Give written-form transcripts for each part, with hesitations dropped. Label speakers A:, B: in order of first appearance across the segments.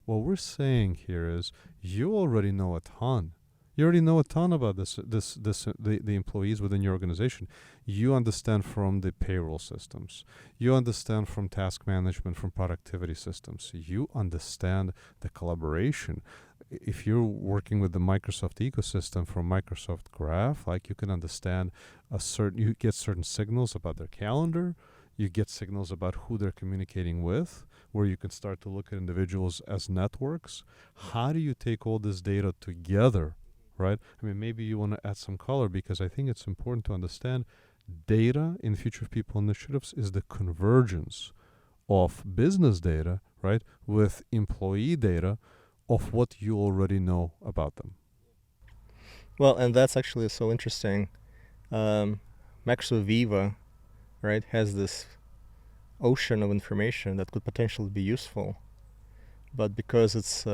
A: what we're saying here is you already know a ton. You already know a ton about the employees within your organization. You understand from the payroll systems. You understand from task management, from productivity systems. You understand the collaboration. If you're working with the Microsoft ecosystem from Microsoft Graph, like you can understand you get certain signals about their calendar. You get signals about who they're communicating with, where you can start to look at individuals as networks. How do you take all this data together? Right? I mean, maybe you want to add some color because I think it's important to understand data in Future of People initiatives is the convergence of business data, right, with employee data of what you already know about them.
B: Well, and that's actually so interesting. Microsoft Viva, right, has this ocean of information that could potentially be useful. But because it's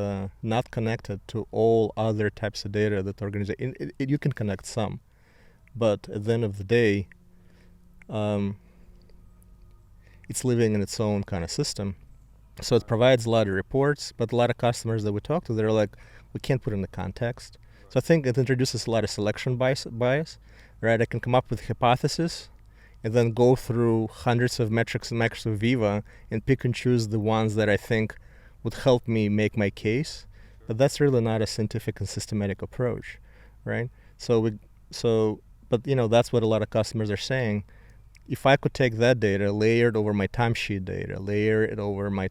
B: not connected to all other types of data that organization, you can connect some, but at the end of the day, it's living in its own kind of system. So it provides a lot of reports, but a lot of customers that we talk to, they're like, we can't put it in the context. So I think it introduces a lot of selection bias, right? I can come up with hypothesis and then go through hundreds of metrics in Microsoft Viva and pick and choose the ones that I think would help me make my case, but that's really not a scientific and systematic approach, right? But that's what a lot of customers are saying. If I could take that data, layer it over my timesheet data, layer it over my,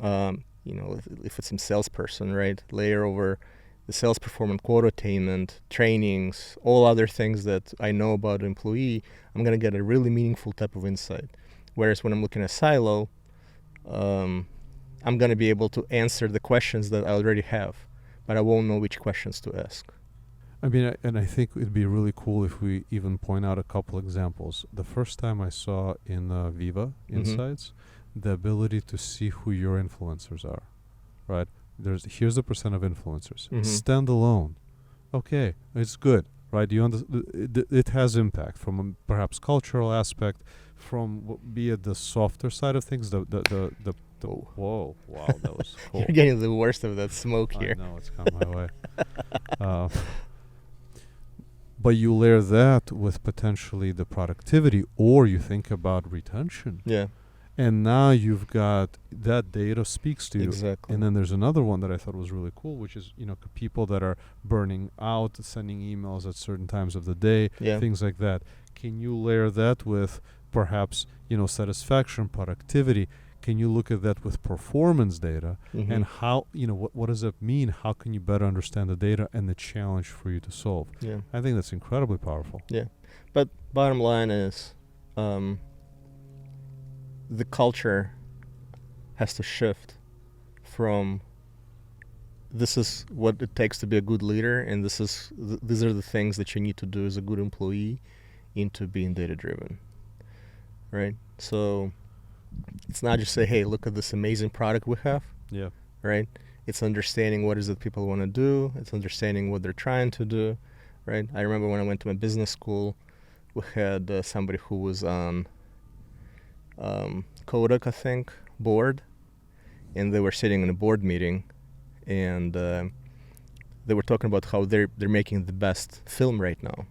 B: if it's some salesperson, right? Layer over the sales performance, quota attainment, trainings, all other things that I know about an employee, I'm gonna get a really meaningful type of insight. Whereas when I'm looking at silo, I'm going to be able to answer the questions that I already have, but I won't know which questions to ask.
A: I mean, and I think it'd be really cool if we even point out a couple examples. The first time I saw in Viva Insights, the ability to see who your influencers are, right? Here's the percent of influencers. Standalone. Okay, it's good, right? It has impact from a perhaps cultural aspect, from be it the softer side of things, whoa, wow, that was cool.
B: You're getting the worst of that smoke here.
A: I know, it's come my way. But you layer that with potentially the productivity, or you think about retention.
B: Yeah.
A: And now you've got that data speaks to you.
B: Exactly.
A: And then there's another one that I thought was really cool, which is, people that are burning out, sending emails at certain times of the day, things like that. Can you layer that with perhaps, satisfaction, productivity? Can you look at that with performance data and how, what does that mean? How can you better understand the data and the challenge for you to solve?
B: Yeah.
A: I think that's incredibly powerful.
B: Yeah. But bottom line is the culture has to shift from this is what it takes to be a good leader and these are the things that you need to do as a good employee into being data-driven, right? So it's not just say, hey, look at this amazing product we have.
A: Yeah.
B: Right? It's understanding what is it people want to do. It's understanding what they're trying to do. Right? I remember when I went to my business school, we had somebody who was on Kodak, I think, board. And they were sitting in a board meeting. And they were talking about how they're making the best film right now.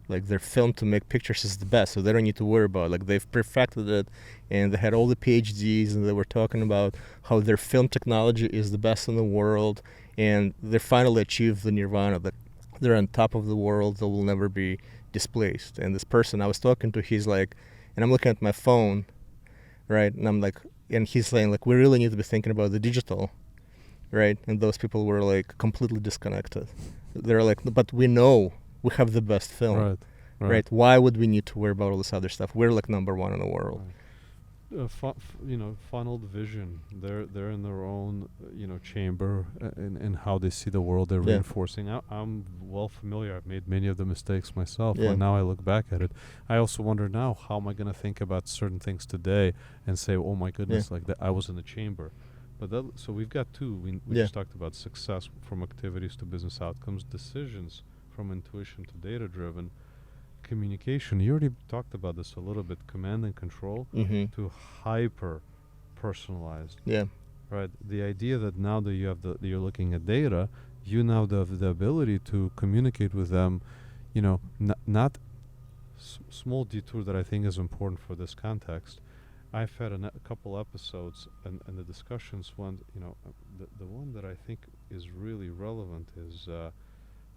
B: Like their film to make pictures is the best, so they don't need to worry about it. Like they've perfected it, and they had all the PhDs, and they were talking about how their film technology is the best in the world, and they finally achieved the nirvana that they're on top of the world, they will never be displaced. And this person I was talking to, he's like, and I'm looking at my phone, right, and I'm like, and he's saying like, we really need to be thinking about the digital, right? And those people were like completely disconnected. They're like, but we know we have the best film, right? Why would we need to worry about all this other stuff? We're like number one in the world.
A: Funneled vision. They're in their own, chamber in how they see the world. They're reinforcing. I'm well familiar. I've made many of the mistakes myself. But now I look back at it. I also wonder now, how am I going to think about certain things today and say, oh my goodness, like that I was in the chamber. But so we've got two. We just talked about success from activities to business outcomes, decisions from intuition to data-driven, communication. You already talked about this a little bit, command and control to hyper-personalized.
B: Yeah.
A: right? The idea that now that you're looking at data, you now have the ability to communicate with them, not small detour that I think is important for this context. I've had a couple episodes and the discussions. The one that I think is really relevant is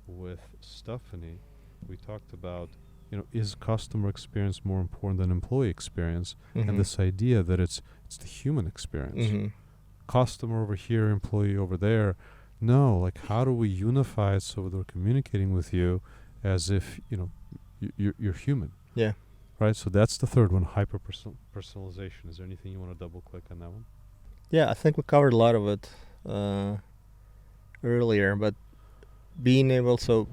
A: with Stephanie. We talked about, is customer experience more important than employee experience? And this idea that it's the human experience. Customer over here, employee over there. No, like, how do we unify it so they're communicating with you as if, you're human?
B: Yeah.
A: Right, so that's the third one, personalization. Is there anything you want to double click on that one?
B: Yeah, I think we covered a lot of it earlier, but being able so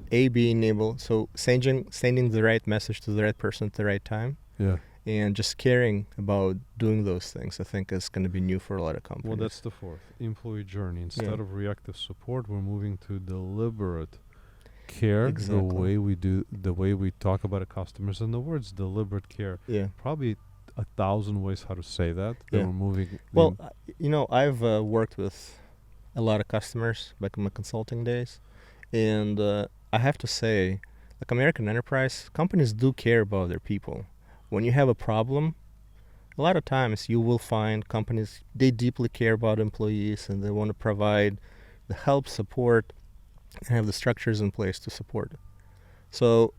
B: sending the right message to the right person at the right time.
A: Yeah.
B: And just caring about doing those things, I think, is going to be new for a lot of companies.
A: Well, that's the fourth, employee journey. Instead of reactive support, we're moving to deliberate care.
B: Exactly.
A: The way we talk about our customers, and the words deliberate care.
B: Yeah.
A: Probably 1,000 ways how to say that.
B: Yeah.
A: We're moving.
B: Well, I've worked with a lot of customers back in my consulting days, and I have to say, like American enterprise, companies do care about their people. When you have a problem, a lot of times you will find companies, they deeply care about employees and they want to provide the help, support, and have the structures in place to support it. So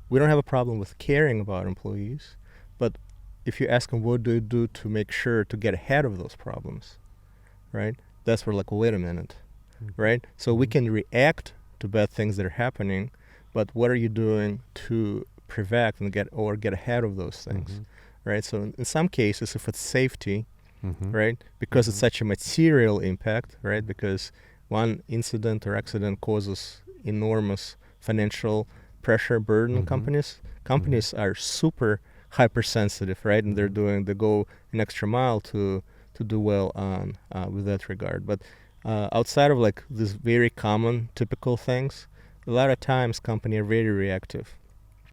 B: we don't have a problem with caring about employees, but if you ask them what do you do to make sure to get ahead of those problems, right? That's where, like, wait a minute, right? So we can react to bad things that are happening, but what are you doing to prevent and get ahead of those things, right? So in some cases, if it's safety, right, because it's such a material impact, right, because one incident or accident causes enormous financial pressure burden on companies are super hypersensitive, right, and they go an extra mile to do well on with that regard. But outside of like these very common typical things, a lot of times companies are very reactive.